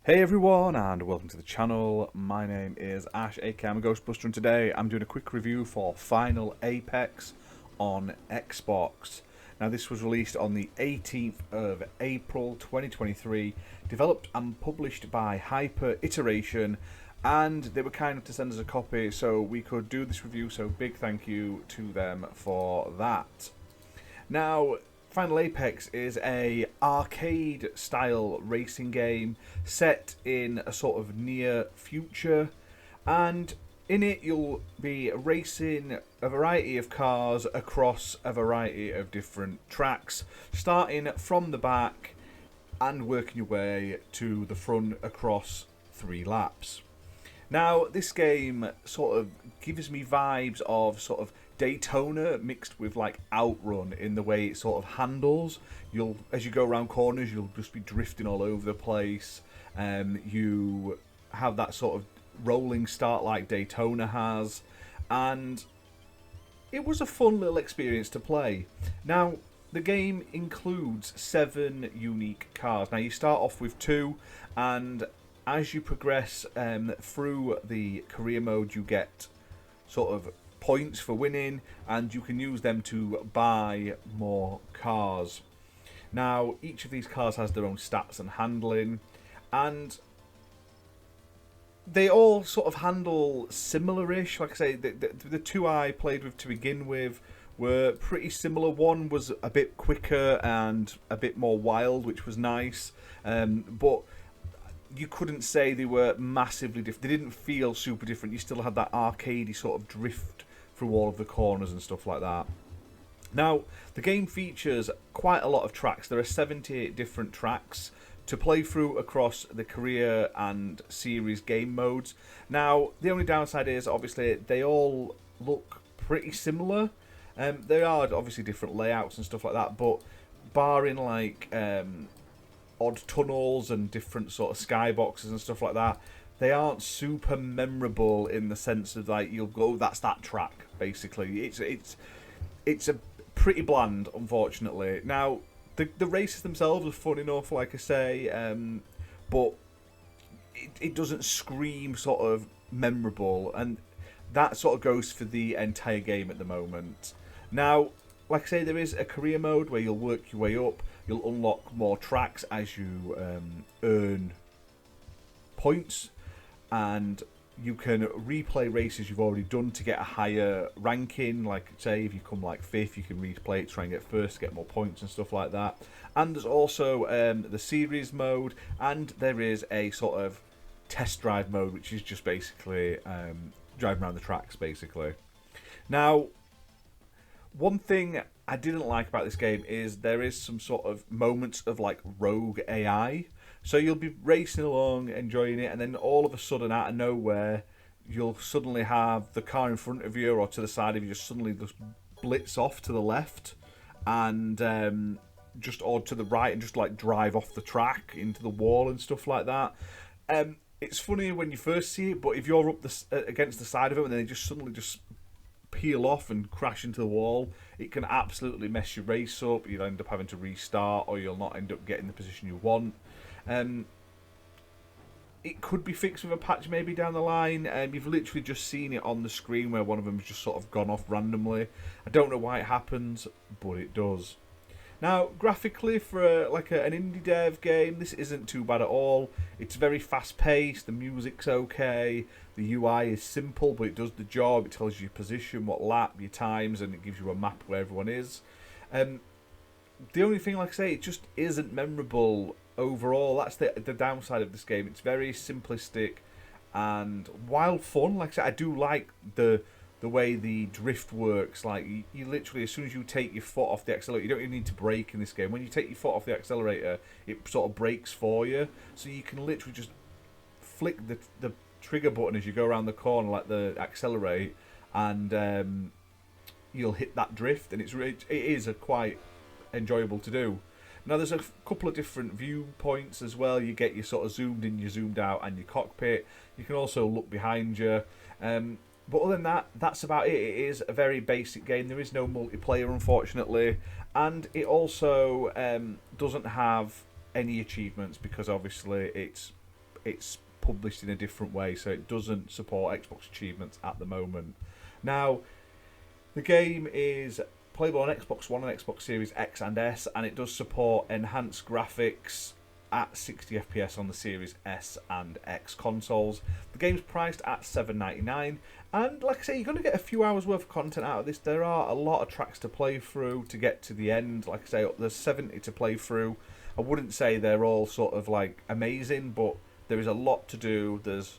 Hey everyone, and welcome to the channel. My name is Ash, aka I'm a Ghostbuster, and today I'm doing a quick review for Final Apex on Xbox. Now, this was released on the 18th of April 2023, developed and published by Hyper Iteration, and they were kind enough to send us a copy so we could do this review, so big thank you to them for that. Now, Final Apex is a arcade style racing game set in a sort of near future, and in it you'll be racing a variety of cars across a variety of different tracks, starting from the back and working your way to the front across 3 laps. Now, this game sort of gives me vibes of sort of Daytona mixed with like Outrun in the way it sort of handles. As you go around corners, you'll just be drifting all over the place. You have that sort of rolling start like Daytona has, and it was a fun little experience to play. Now, the game includes 7 unique cars. Now, you start off with 2, and as you progress through the career mode, you get sort of points for winning, and you can use them to buy more cars. Now, each of these cars has their own stats and handling, and they all sort of handle similar-ish. Like I say, the 2 I played with to begin with were pretty similar. One was a bit quicker and a bit more wild, which was nice, but you couldn't say they were massively different. They didn't feel super different. You still had that arcadey sort of drift through all of the corners and stuff like that. Now, the game features quite a lot of tracks. There are 78 different tracks to play through across the career and series game modes. Now, the only downside is, obviously, they all look pretty similar. There are obviously different layouts and stuff like that, but barring like odd tunnels and different sort of skyboxes and stuff like that, they aren't super memorable in the sense of like you'll go, that's that track basically. It's a pretty bland, unfortunately. Now, the races themselves are fun enough, like I say, but it doesn't scream sort of memorable, and that sort of goes for the entire game at the moment. Now, like I say, there is a career mode where you'll work your way up. You'll unlock more tracks as you earn points, and you can replay races you've already done to get a higher ranking. Like, say, if you come like 5th, you can replay it, try and get first, get more points and stuff like that. And there's also the series mode, and there is a sort of test drive mode, which is just basically driving around the tracks, basically. Now, one thing I didn't like about this game is there is some sort of moments of like rogue AI. So you'll be racing along, enjoying it, and then all of a sudden, out of nowhere, you'll suddenly have the car in front of you or to the side of you just suddenly just blitz off to the left, and just or to the right, and just like drive off the track into the wall and stuff like that. It's funny when you first see it, but if you're up against the side of it and then they just suddenly just peel off and crash into the wall, it can absolutely mess your race up. You'll end up having to restart, or you'll not end up getting the position you want. It could be fixed with a patch maybe down the line. You've literally just seen it on the screen where one of them has just sort of gone off randomly. I don't know why it happens, but it does. Now, graphically, for an indie dev game, this isn't too bad at all. It's very fast-paced, the music's okay, the UI is simple, but it does the job. It tells you your position, what lap, your times, and it gives you a map where everyone is. The only thing, like I say, it just isn't memorable overall. That's the downside of this game. It's very simplistic, and while fun, like I said, I do like the way the drift works. Like, you literally, as soon as you take your foot off the accelerator, you don't even need to brake in this game. When you take your foot off the accelerator, it sort of brakes for you, so you can literally just flick the trigger button as you go around the corner, like the accelerate, and you'll hit that drift, and it is a quite enjoyable to do. Now, there's a couple of different viewpoints as well. You get your sort of zoomed in, your zoomed out, and your cockpit. You can also look behind you. But other than that, that's about it. It is a very basic game. There is no multiplayer, unfortunately. And it also doesn't have any achievements because obviously it's it's published in a different way, so it doesn't support Xbox achievements at the moment. Now, the game is playable on Xbox One and Xbox Series X and S, and it does support enhanced graphics at 60 FPS on the Series S and X consoles. The game's priced at $7.99, and like I say, you're going to get a few hours worth of content out of this. There are a lot of tracks to play through to get to the end. Like I say, there's 70 to play through. I wouldn't say they're all sort of like amazing, but there is a lot to do. There's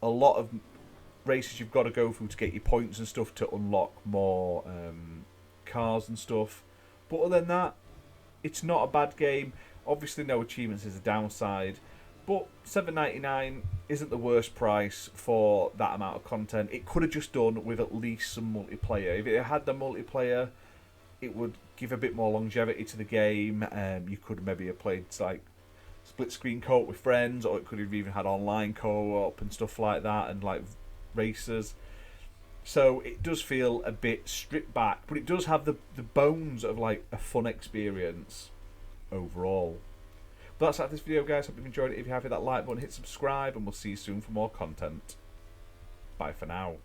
a lot of races you've got to go through to get your points and stuff to unlock more cars and stuff. But other than that, it's not a bad game. Obviously, no achievements is a downside, but $7.99 isn't the worst price for that amount of content. It could have just done with at least some multiplayer. If it had the multiplayer, it would give a bit more longevity to the game. You could maybe have played like split screen co-op with friends, or it could have even had online co-op and stuff like that, and like races. So it does feel a bit stripped back, but it does have the bones of like a fun experience overall. But that's it for this video, guys. Hope you've enjoyed it. If you have, hit that like button, hit subscribe, and we'll see you soon for more content. Bye for now.